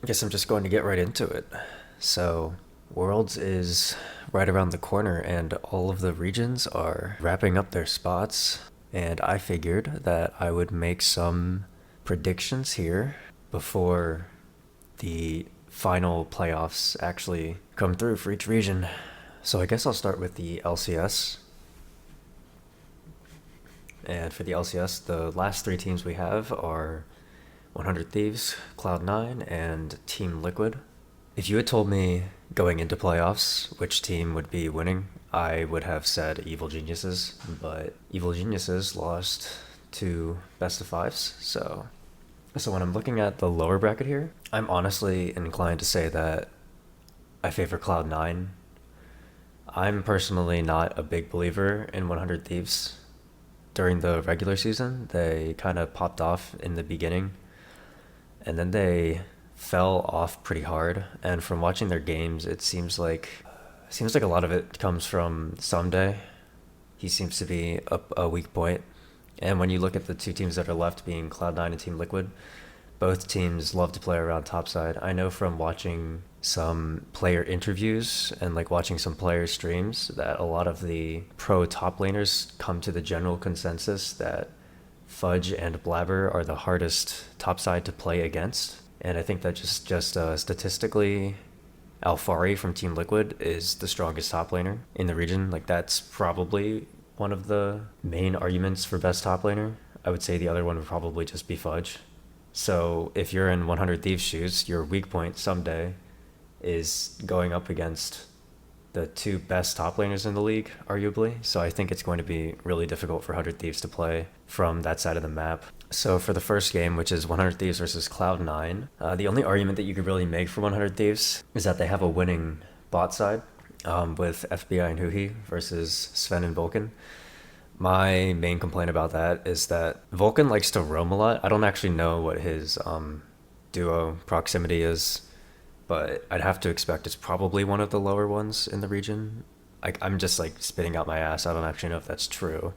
I guess I'm just going to get right into it. So, Worlds is right around the corner, and all of the regions are wrapping up their spots. And I figured that I would make some predictions here before the final playoffs actually come through for each region. So, I guess I'll start with the LCS. And for the LCS, the last three teams we have are 100 Thieves, Cloud9, and Team Liquid. If you had told me going into playoffs which team would be winning, I would have said Evil Geniuses, but Evil Geniuses lost to best of fives, so when I'm looking at the lower bracket here, I'm honestly inclined to say that I favor Cloud9. I'm personally not a big believer in 100 Thieves. During the regular season, they kind of popped off in the beginning, and then they fell off pretty hard. And from watching their games, it seems like a lot of it comes from Someday. He seems to be a weak point. And when you look at the two teams that are left, being Cloud9 and Team Liquid, both teams love to play around topside. I know from watching some player interviews and like watching some player streams that a lot of the pro top laners come to the general consensus that Fudge and Blabber are the hardest topside to play against. And I think that just statistically, Alfari from Team Liquid is the strongest top laner in the region. Like, that's probably one of the main arguments for best top laner. I would say the other one would probably just be Fudge. So if you're in 100 Thieves' shoes, your weak point someday is going up against the two best top laners in the league, arguably. So I think it's going to be really difficult for 100 Thieves to play from that side of the map. So for the first game, which is 100 Thieves versus Cloud9, the only argument that you could really make for 100 Thieves is that they have a winning bot side with FBI and Huhi versus Sven and Vulcan. My main complaint about that is that Vulcan likes to roam a lot. I don't actually know what his duo proximity is, but I'd have to expect it's probably one of the lower ones in the region. I'm just like spitting out my ass. I don't actually know if that's true,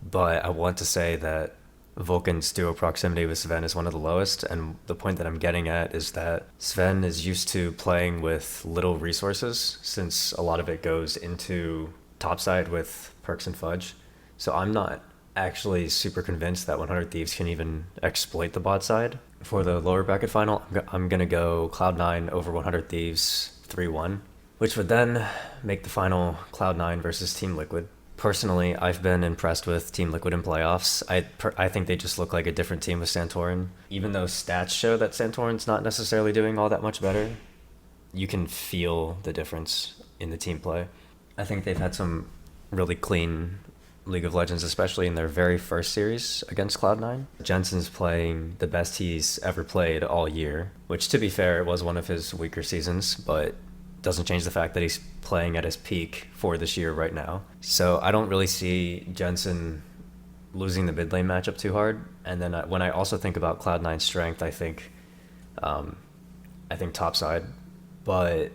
but I want to say that Vulcan's duo proximity with Sven is one of the lowest, and the point that I'm getting at is that Sven is used to playing with little resources since a lot of it goes into topside with Perks and Fudge. So I'm not actually super convinced that 100 Thieves can even exploit the bot side. For the lower bracket final, I'm going to go Cloud9 over 100 Thieves 3-1, which would then make the final Cloud9 versus Team Liquid. Personally, I've been impressed with Team Liquid in playoffs. I think they just look like a different team with Santorin. Even though stats show that Santorin's not necessarily doing all that much better, you can feel the difference in the team play. I think they've had some really clean League of Legends, especially in their very first series against Cloud9. Jensen's playing the best he's ever played all year, which, to be fair, it was one of his weaker seasons, but doesn't change the fact that he's playing at his peak for this year right now. So I don't really see Jensen losing the mid lane matchup too hard. And then when I also think about Cloud9's strength, I think topside, but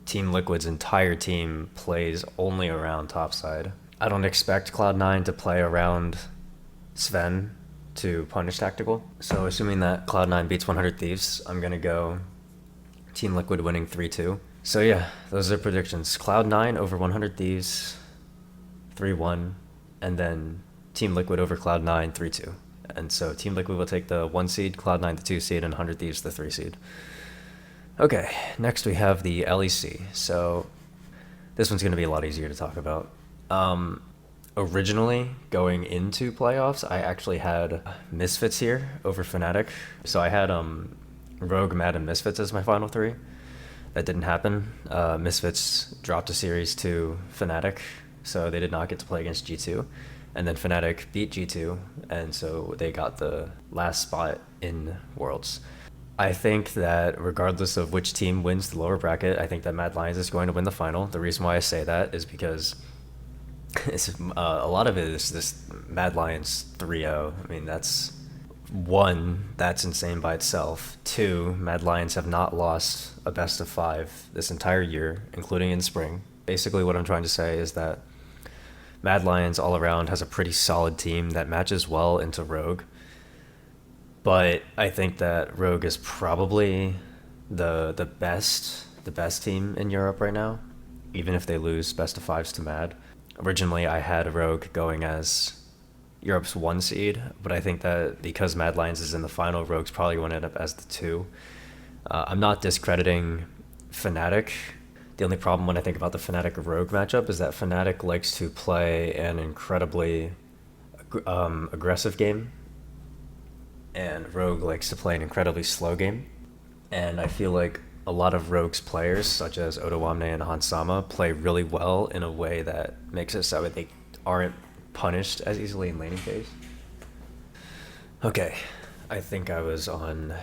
Team Liquid's entire team plays only around topside. I don't expect Cloud9 to play around Sven to punish tactical. So assuming that Cloud9 beats 100 Thieves, I'm going to go Team Liquid winning 3-2. So yeah, those are predictions. Cloud9 over 100 Thieves 3-1, and then Team Liquid over Cloud9 3-2. And so Team Liquid will take the 1 seed, Cloud9 the 2 seed, and 100 Thieves the 3 seed. Okay, next we have the LEC. So this one's going to be a lot easier to talk about. Originally, going into playoffs, I actually had Misfits here over Fnatic. So I had Rogue, Mad, and Misfits as my final three. That didn't happen. Misfits dropped a series to Fnatic, so they did not get to play against G2. And then Fnatic beat G2, and so they got the last spot in Worlds. I think that regardless of which team wins the lower bracket, I think that Mad Lions is going to win the final. The reason why I say that is because a lot of it is this Mad Lions 3-0. I mean, that's insane by itself. Two, Mad Lions have not lost a best of 5 this entire year, including in spring. Basically, what I'm trying to say is that Mad Lions all around has a pretty solid team that matches well into Rogue. But I think that Rogue is probably the best team in Europe right now, even if they lose best of fives to Mad. Originally, I had Rogue going as Europe's 1 seed, but I think that because Mad Lions is in the final, Rogue's probably going to end up as the 2. I'm not discrediting Fnatic. The only problem when I think about the Fnatic Rogue matchup is that Fnatic likes to play an incredibly aggressive game, and Rogue likes to play an incredibly slow game. And I feel like a lot of Rogue's players, such as Otoamne and Hansama, play really well in a way that makes it so that they aren't punished as easily in laning phase. Okay, I think I was on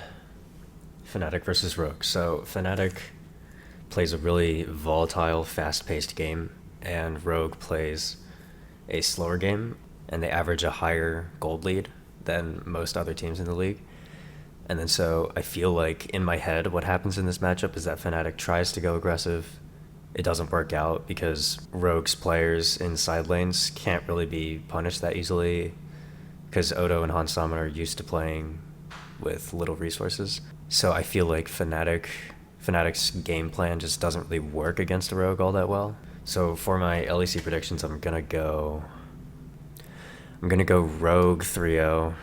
Fnatic versus Rogue. So Fnatic plays a really volatile, fast-paced game, and Rogue plays a slower game, and they average a higher gold lead than most other teams in the league. And then so I feel like in my head what happens in this matchup is that Fnatic tries to go aggressive. It doesn't work out because Rogue's players in side lanes can't really be punished that easily because Odo and Hansama are used to playing with little resources. So I feel like Fnatic's game plan just doesn't really work against a Rogue all that well. So for my LEC predictions, I'm gonna go Rogue 3-0,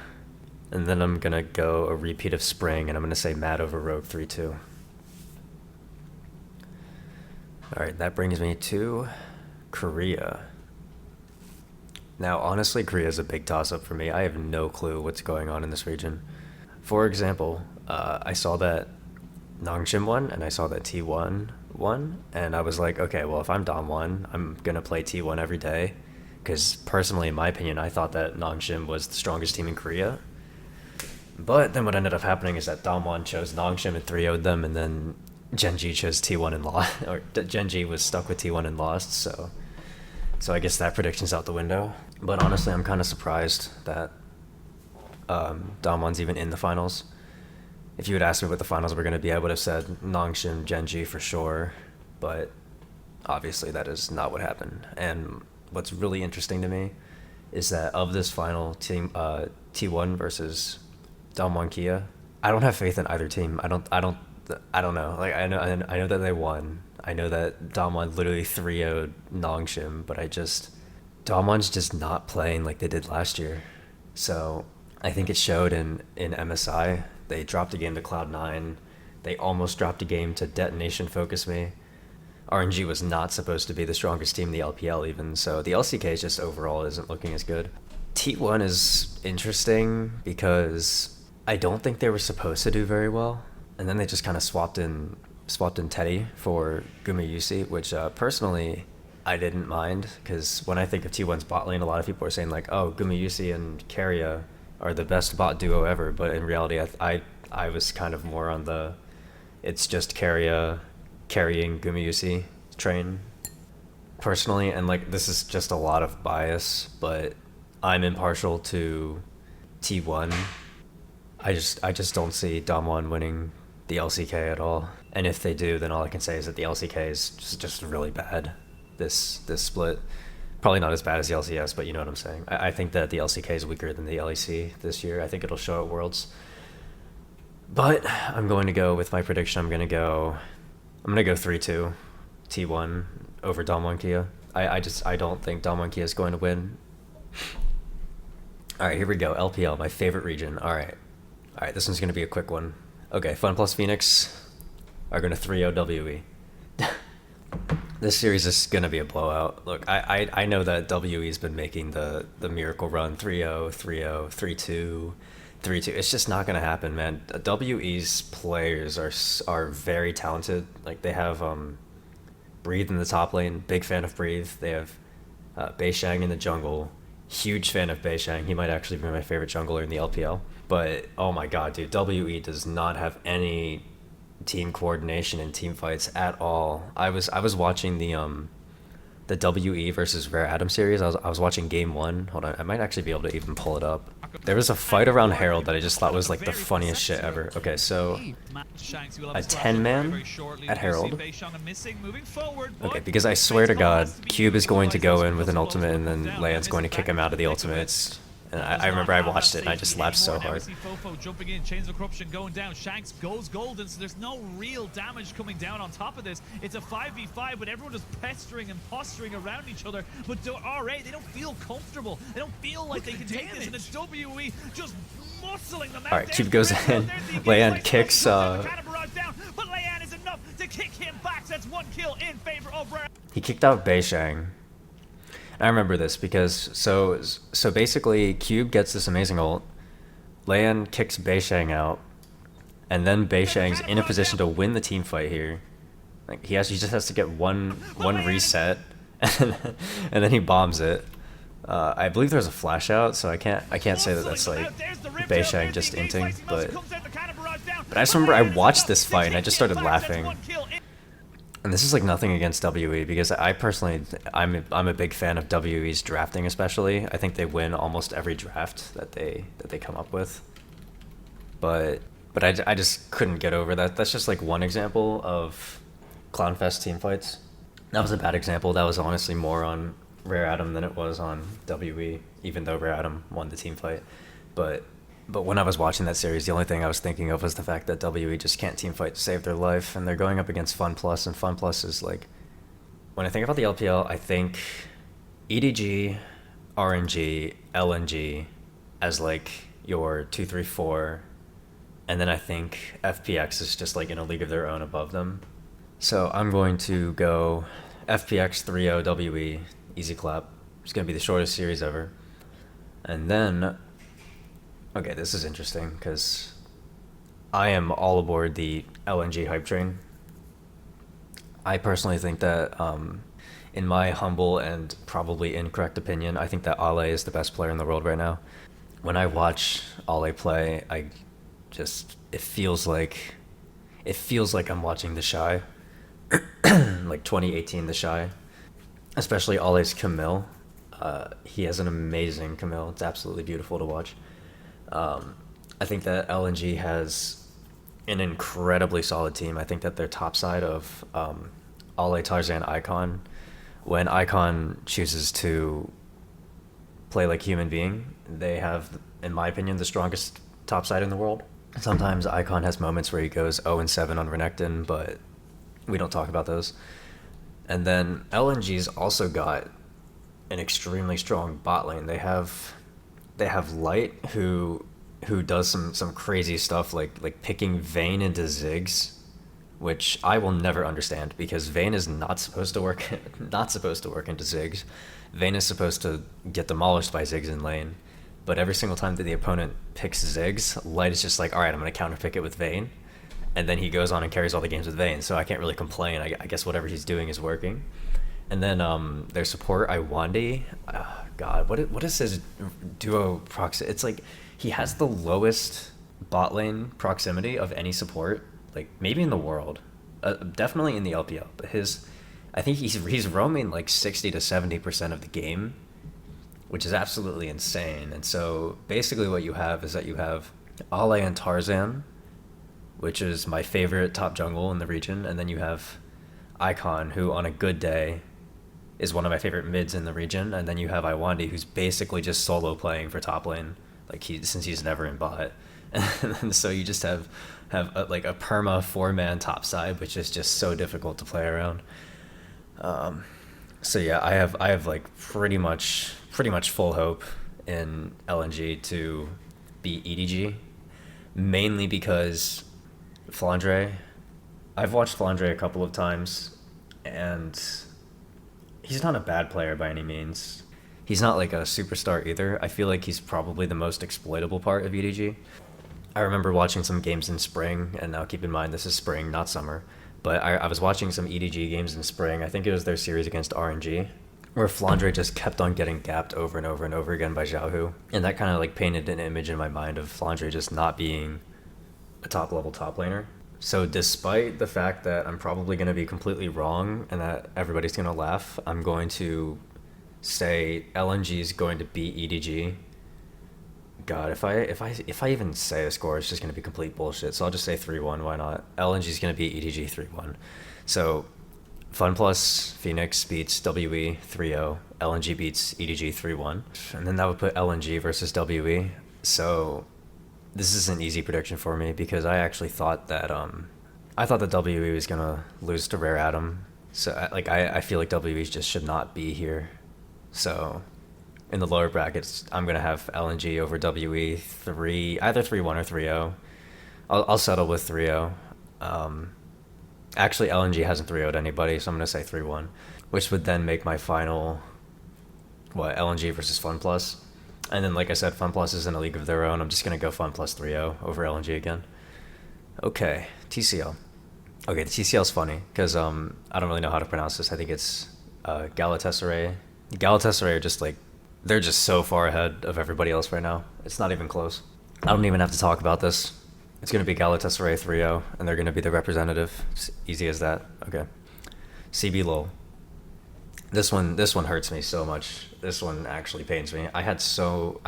and then I'm gonna go a repeat of Spring, and I'm gonna say Mad over Rogue 3-2. Alright, that brings me to Korea. Now, honestly, Korea is a big toss-up for me. I have no clue what's going on in this region. For example, I saw that Nongshim won, and I saw that T1 won, and I was like, okay, well, if I'm Dom1, I'm gonna play T1 every day, because personally, in my opinion, I thought that Nongshim was the strongest team in Korea. But then what ended up happening is that Dom1 chose Nongshim and 3-0'd them, and then Genji chose T1 and lost, or Genji was stuck with T1 and lost, so I guess that prediction's out the window. But honestly, I'm kind of surprised that Dom1's even in the finals. If you had asked me what the finals were going to be, I would have said Nongshim, Genji for sure, but obviously that is not what happened. And what's really interesting to me is that of this final team, T1 versus Dom1 Kia, I don't have faith in either team. I don't know. Like I know that they won. I know that Dom1 literally 3-0'd Nongshim, but Dom1's just not playing like they did last year. So I think it showed in MSI. They dropped a game to Cloud9. They almost dropped a game to Detonation Focus Me. RNG was not supposed to be the strongest team in the LPL even, so the LCK just overall isn't looking as good. T1 is interesting because I don't think they were supposed to do very well, and then they just kind of swapped in Teddy for Gumayusi, which personally I didn't mind, because when I think of T1's bot lane, a lot of people are saying like, oh, Gumayusi and Keria are the best bot duo ever, but in reality I was kind of more on the it's just Keria carrying Gumayusi train personally, and like this is just a lot of bias, but I'm impartial to T1. I just don't see Dom1 winning the LCK at all, and if they do, then all I can say is that the LCK is just really bad this split. Probably not as bad as the LCS, but you know what I'm saying. I think that the LCK is weaker than the LEC this year. I think it'll show at Worlds. But I'm going to go with my prediction. I'm going to go 3-2 T1 over Dom1 Kia. I don't think Dom1 Kia is going to win. All right, here we go. LPL, my favorite region. All right, this one's going to be a quick one. Okay, Fun plus Phoenix are going to 3-0 WE. This series is going to be a blowout. Look, I know that WE's been making the miracle run 3-0, 3-0, 3-2, 3-2. It's just not going to happen, man. WE's players are very talented. Like, they have Breathe in the top lane. Big fan of Breathe. They have Beishang in the jungle. Huge fan of Beishang. He might actually be my favorite jungler in the LPL. But, oh my god, dude. WE does not have any team coordination and team fights at all. I was watching the WE versus Rare Atom series. I was watching game 1. Hold on, I might actually be able to even pull it up. There was a fight around Herald that I just thought was like the funniest shit ever. Okay, so a 10-man at Herald. Okay, because I swear to god, Cube is going to go in with an ultimate and then Leon's going to kick him out of the ultimate. And Does I not remember I have that watched it and I just safety laughed so anymore. Now we hard. see Fofo jumping in, Chains of Corruption going down. Shanks goes golden, so there's no real damage coming down on top of this. It's a 5v5, but everyone just pestering and posturing around each other. But RA, they don't feel comfortable. They don't feel like they can take this, and it's WE just muscling them out. Alright, Cube goes in. Leanne kicks, But Leanne is enough to kick him back. That's one kill in favor of Rare. He kicked out Beishang. I remember this because so basically Cube gets this amazing ult. Leanne kicks Beishang out, and then Beishang's in a position to win the team fight here. Like he just has to get one reset, and then he bombs it. I believe there's a flash out, so I can't say that that's like Beishang just inting, but I just remember I watched this fight and I just started laughing. And this is like nothing against WE because I personally I'm a big fan of WE's drafting, especially. I think they win almost every draft that they come up with. But I just couldn't get over that. That's just like one example of Clownfest team fights. That was a bad example. That was honestly more on Rare Atom than it was on WE, even though Rare Atom won the team fight. But when I was watching that series, the only thing I was thinking of was the fact that WE just can't team fight to save their life, and they're going up against Fun Plus, and Fun Plus is like, when I think about the LPL, I think EDG, RNG, LNG as like your 2, 3, 4, and then I think FPX is just like in a league of their own above them. So I'm going to go FPX 3-0 WE, easy clap. It's going to be the shortest series ever. And then, okay, this is interesting because I am all aboard the LNG hype train. I personally think that, in my humble and probably incorrect opinion, I think that Ale is the best player in the world right now. When I watch Ale play, it feels like I'm watching The Shy, like 2018 The Shy, especially Ale's Camille. He has an amazing Camille. It's absolutely beautiful to watch. I think that LNG has an incredibly solid team. I think that their top side of Ale, Tarzan, Icon, when Icon chooses to play like a human being, they have, in my opinion, the strongest top side in the world. Sometimes Icon has moments where he goes 0-7 on Renekton, but we don't talk about those. And then LNG's also got an extremely strong bot lane. They have Light who does some crazy stuff like picking Vayne into Ziggs, which I will never understand because Vayne is not supposed to work into Ziggs. Vayne is supposed to get demolished by Ziggs in lane. But every single time that the opponent picks Ziggs, Light is just like, all right, I'm going to counterpick it with Vayne. And then he goes on and carries all the games with Vayne, so I can't really complain. I guess whatever he's doing is working. And then their support, Iwandi, God, what is his duo proximity? It's like he has the lowest bot lane proximity of any support, like maybe in the world, definitely in the LPL. But I think he's roaming like 60 to 70% of the game, which is absolutely insane. And so basically what you have is that you have Ale and Tarzan, which is my favorite top jungle in the region, and then you have Icon, who on a good day is one of my favorite mids in the region, and then you have Iwandi, who's basically just solo playing for top lane, like since he's never in bot. And so you just have a perma 4-man top side, which is just so difficult to play around. So yeah, I have like pretty much full hope in LNG to beat EDG, mainly because Flandre. I've watched Flandre a couple of times, and he's not a bad player by any means. He's not like a superstar either. I feel like he's probably the most exploitable part of EDG. I remember watching some games in spring, and now keep in mind this is spring, not summer, but I was watching some EDG games in spring. I think it was their series against RNG, where Flandre just kept on getting gapped over and over and over again by Xiaohu. And that kind of like painted an image in my mind of Flandre just not being a top-level top laner. So despite the fact that I'm probably going to be completely wrong and that everybody's going to laugh, I'm going to say LNG is going to beat EDG. God, if I even say a score, it's just going to be complete bullshit. So I'll just say 3-1, why not? LNG is going to beat EDG 3-1. So FunPlus Phoenix beats WE 3-0. LNG beats EDG 3-1. And then that would put LNG versus WE. So this is an easy prediction for me because I actually thought that WE was gonna lose to Rare Atom. So I feel like WE just should not be here. So in the lower brackets, I'm gonna have LNG over WE either 3-1 or 3-0. I'll settle with 3-0. Actually, LNG hasn't 3-0'd anybody, so I'm gonna say 3-1, which would then make my final LNG versus FunPlus. And then, like I said, FunPlus is in a league of their own. I'm just going to go FunPlus 3-0 over LNG again. Okay, TCL. Okay, the TCL's funny because I don't really know how to pronounce this. I think it's Galatasaray. Galatasaray are just they're just so far ahead of everybody else right now. It's not even close. I don't even have to talk about this. It's going to be Galatasaray 3-0, and they're going to be the representative. It's easy as that. Okay. CBLOL. This one hurts me so much. This one actually pains me. I had so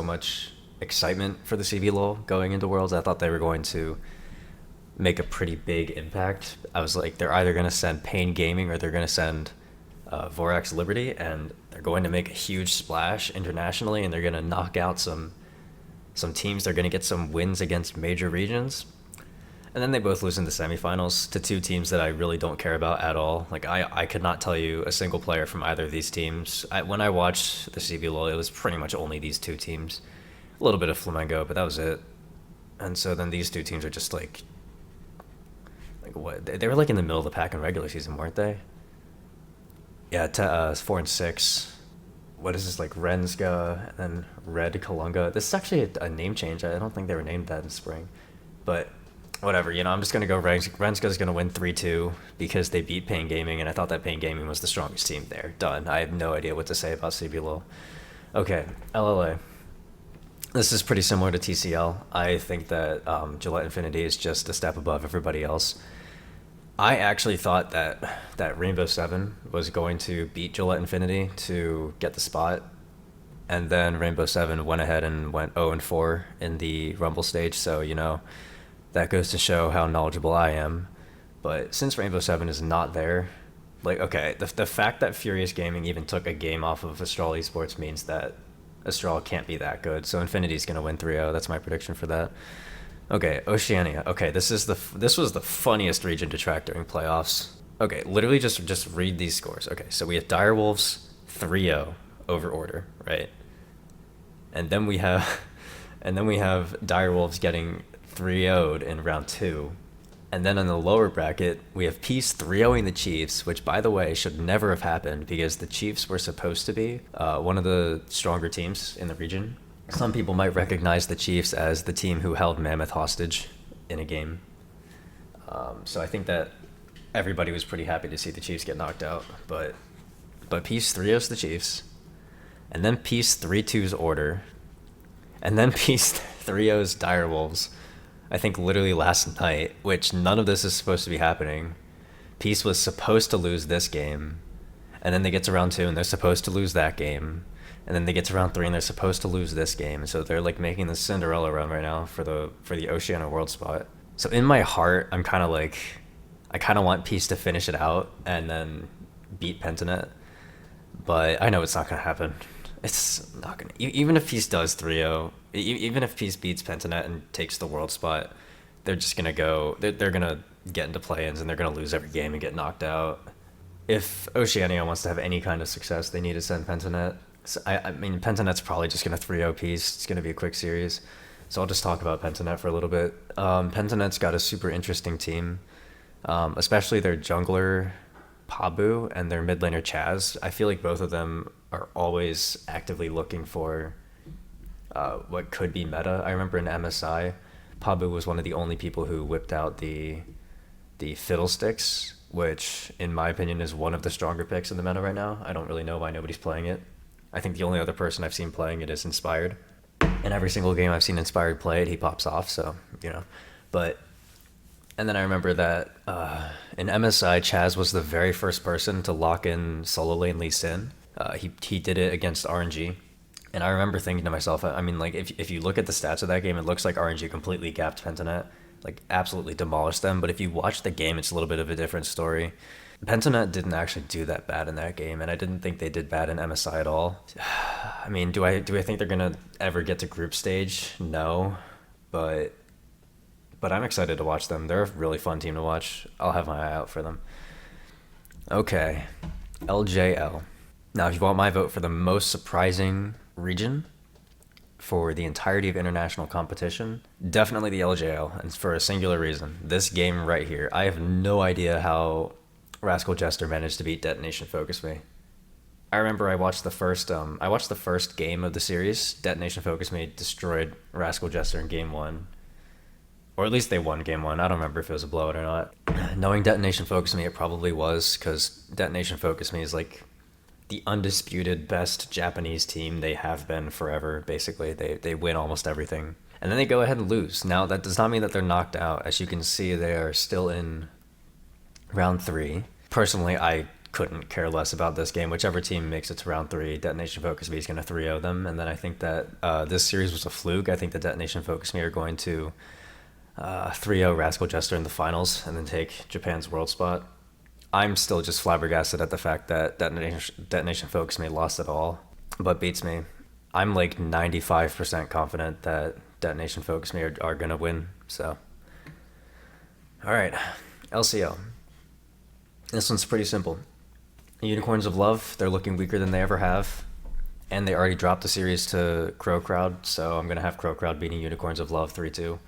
much excitement for the CBLOL going into Worlds. I thought they were going to make a pretty big impact. I was like, they're either going to send Pain Gaming or they're going to send Vorax Liberty, and they're going to make a huge splash internationally, and they're going to knock out some teams. They're going to get some wins against major regions. And then they both lose in the semifinals to two teams that I really don't care about at all. I could not tell you a single player from either of these teams. When I watched the CBLOL, it was pretty much only these two teams. A little bit of Flamengo, but that was it. And so then these two teams are just what? They were in the middle of the pack in regular season, weren't they? Yeah, 4 and 6. What is this, Renska and then Red Kalunga? This is actually a name change. I don't think they were named that in spring. But whatever, I'm just going to go Renska's going to win 3-2 because they beat Pain Gaming, and I thought that Pain Gaming was the strongest team there. Done. I have no idea what to say about CBLOL. Okay, LLA. This is pretty similar to TCL. I think that Gillette Infinity is just a step above everybody else. I actually thought that Rainbow Seven was going to beat Gillette Infinity to get the spot, and then Rainbow Seven went ahead and went 0-4 in the Rumble stage, so, that goes to show how knowledgeable I am. But since Rainbow Seven is not there, the fact that Furious Gaming even took a game off of Astral Esports means that Astral can't be that good. So Infinity's gonna win 3-0. That's my prediction for that. Okay, Oceania. Okay, this was the funniest region to track during playoffs. Okay, literally just read these scores. Okay, so we have Direwolves 3-0 over Order, right? And then we have Direwolves getting 3-0'd in round 2. And then in the lower bracket, we have Peace 3-0ing the Chiefs, which, by the way, should never have happened because the Chiefs were supposed to be one of the stronger teams in the region. Some people might recognize the Chiefs as the team who held Mammoth hostage in a game. So I think that everybody was pretty happy to see the Chiefs get knocked out. But Peace 3-0's the Chiefs. And then Peace 3-2's Order. And then Peace 3-0's Direwolves. I think literally last night, which none of this is supposed to be happening. Peace was supposed to lose this game, and then they get to round 2 and they're supposed to lose that game, and then they get to round 3 and they're supposed to lose this game. So they're making the Cinderella run right now for the Oceania World spot. So in my heart, I'm kind of I kind of want Peace to finish it out and then beat Pentanet, but I know it's not gonna happen. It's not gonna. Even if Peace does 3-0, even if Peace beats Pentanet and takes the world spot, they're just gonna go. They're gonna get into play-ins and they're gonna lose every game and get knocked out. If Oceania wants to have any kind of success, they need to send Pentanet. So I mean, Pentanet's probably just gonna 3-0 Peace. It's gonna be a quick series, so I'll just talk about Pentanet for a little bit. Pentanet's got a super interesting team, especially their jungler Pabu and their mid laner Chaz. I feel like both of them are always actively looking for what could be meta. I remember in MSI, Pabu was one of the only people who whipped out the Fiddlesticks, which in my opinion is one of the stronger picks in the meta right now. I don't really know why nobody's playing it. I think the only other person I've seen playing it is Inspired. In every single game I've seen Inspired play it, he pops off, so, And then I remember that in MSI, Chaz was the very first person to lock in solo lane Lee Sin. He did it against RNG. And I remember thinking to myself, I mean, if you look at the stats of that game, it looks like RNG completely gapped Pentanet, absolutely demolished them. But if you watch the game, it's a little bit of a different story. Pentanet didn't actually do that bad in that game, and I didn't think they did bad in MSI at all. I mean, do I think they're gonna ever get to group stage? No, but I'm excited to watch them. They're a really fun team to watch. I'll have my eye out for them. Okay, LJL. Now, if you want my vote for the most surprising region for the entirety of international competition, definitely the LJL, and for a singular reason. This game right here. I have no idea how Rascal Jester managed to beat Detonation Focus Me. I remember I watched the first game of the series. Detonation Focus Me destroyed Rascal Jester in game 1. Or at least they won game 1. I don't remember if it was a blowout or not. Knowing Detonation Focus Me, it probably was, because Detonation Focus Me is like the undisputed best Japanese team. They have been forever, basically. They win almost everything. And then they go ahead and lose. Now, that does not mean that they're knocked out. As you can see, they are still in round 3. Personally, I couldn't care less about this game. Whichever team makes it to round 3, Detonation Focus Me is going to 3-0 them. And then I think that this series was a fluke. I think the Detonation Focus Me are going to 3-0 Rascal Jester in the finals and then take Japan's world spot. I'm still just flabbergasted at the fact that Detonation Focus Me lost it all, but beats me. I'm like 95% confident that Detonation Focus Me are going to win, so. Alright, LCO. This one's pretty simple. Unicorns of Love, they're looking weaker than they ever have, and they already dropped the series to Crow Crowd, so I'm going to have Crow Crowd beating Unicorns of Love 3-2.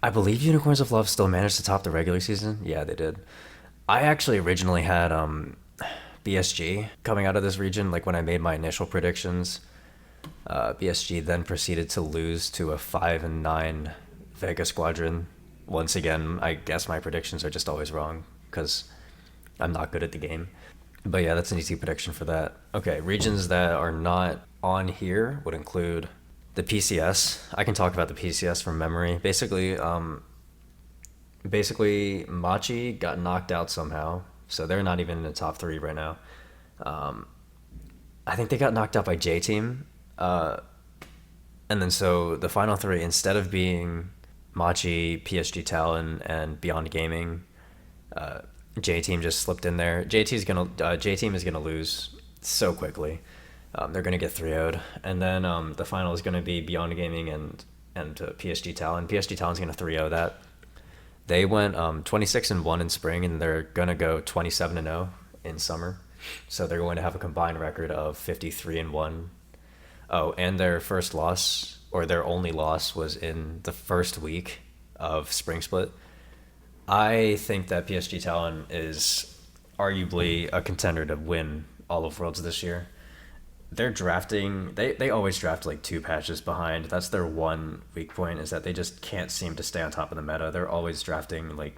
I believe Unicorns of Love still managed to top the regular season. Yeah, they did. I actually originally had BSG coming out of this region, like when I made my initial predictions. BSG then proceeded to lose to a 5-9 Vega Squadron. Once again, I guess my predictions are just always wrong, because I'm not good at the game. But yeah, that's an easy prediction for that. Okay, regions that are not on here would include the PCS. I can talk about the PCS from memory. Basically, Machi got knocked out somehow, so they're not even in the top 3 right now. I think they got knocked out by J-Team. And then so the final 3, instead of being Machi, PSG Talon, and Beyond Gaming, J-Team just slipped in there. J-Team is gonna lose so quickly. They're going to get 3-0'd. And then the final is going to be Beyond Gaming and PSG Talon. PSG Talon's going to 3-0 that. They went 26-1 in spring, and they're going to go 27-0 in summer. So they're going to have a combined record of 53-1. Oh, and their first loss, or their only loss, was in the first week of Spring Split. I think that PSG Talon is arguably a contender to win all of Worlds this year. They're drafting, they always draft like 2 patches behind. That's their one weak point, is that they just can't seem to stay on top of the meta. They're always drafting like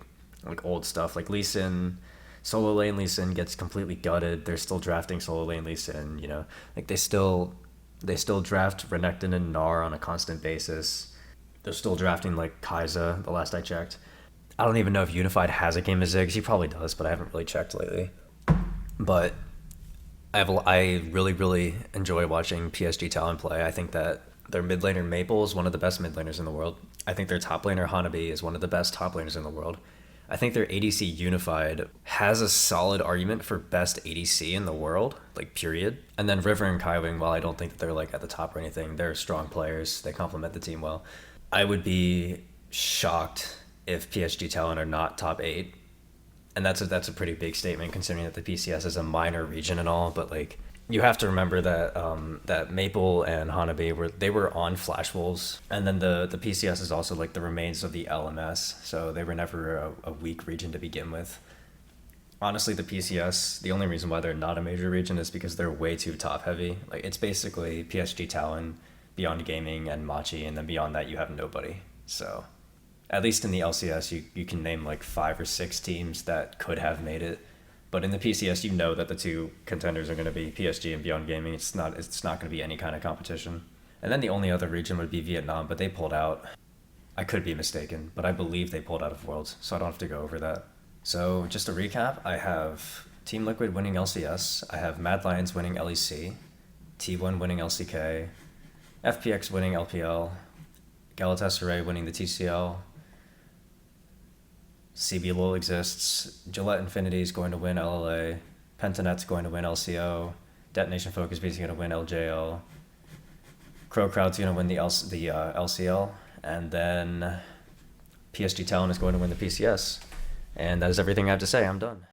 old stuff. Like Lee Sin, solo lane Lee Sin gets completely gutted. They're still drafting solo lane Lee Sin, you know. Like they still draft Renekton and Gnar on a constant basis. They're still drafting like Kai'Sa, the last I checked. I don't even know if Unified has a game of Ziggs. He probably does, but I haven't really checked lately. But I really, really enjoy watching PSG Talon play. I think that their mid laner Maple is one of the best mid laners in the world. I think their top laner Hanabi is one of the best top laners in the world. I think their ADC Unified has a solid argument for best ADC in the world, like period. And then River and Kaiwing, while I don't think that they're like at the top or anything, they're strong players. They complement the team well. I would be shocked if PSG Talon are not top 8. And that's a pretty big statement, considering that the PCS is a minor region and all. But like, you have to remember that that Maple and Hanabi were on Flash Wolves, and then the PCS is also like the remains of the LMS, so they were never a weak region to begin with. Honestly, the PCS, the only reason why they're not a major region is because they're way too top heavy. Like, it's basically PSG Talon, Beyond Gaming, and Machi, and then beyond that you have nobody. So at least in the LCS, you can name like 5 or 6 teams that could have made it. But in the PCS, you know that the 2 contenders are going to be PSG and Beyond Gaming. It's not going to be any kind of competition. And then the only other region would be Vietnam, but they pulled out. I could be mistaken, but I believe they pulled out of Worlds, so I don't have to go over that. So just to recap, I have Team Liquid winning LCS. I have Mad Lions winning LEC. T1 winning LCK. FPX winning LPL. Galatasaray winning the TCL. CBLOL exists. Gillette Infinity is going to win LLA. Pentanet's going to win LCO. Detonation Focus B is going to win LJL. Crow Crowd's going to win the LCL. And then PSG Talent is going to win the PCS. And that is everything I have to say. I'm done.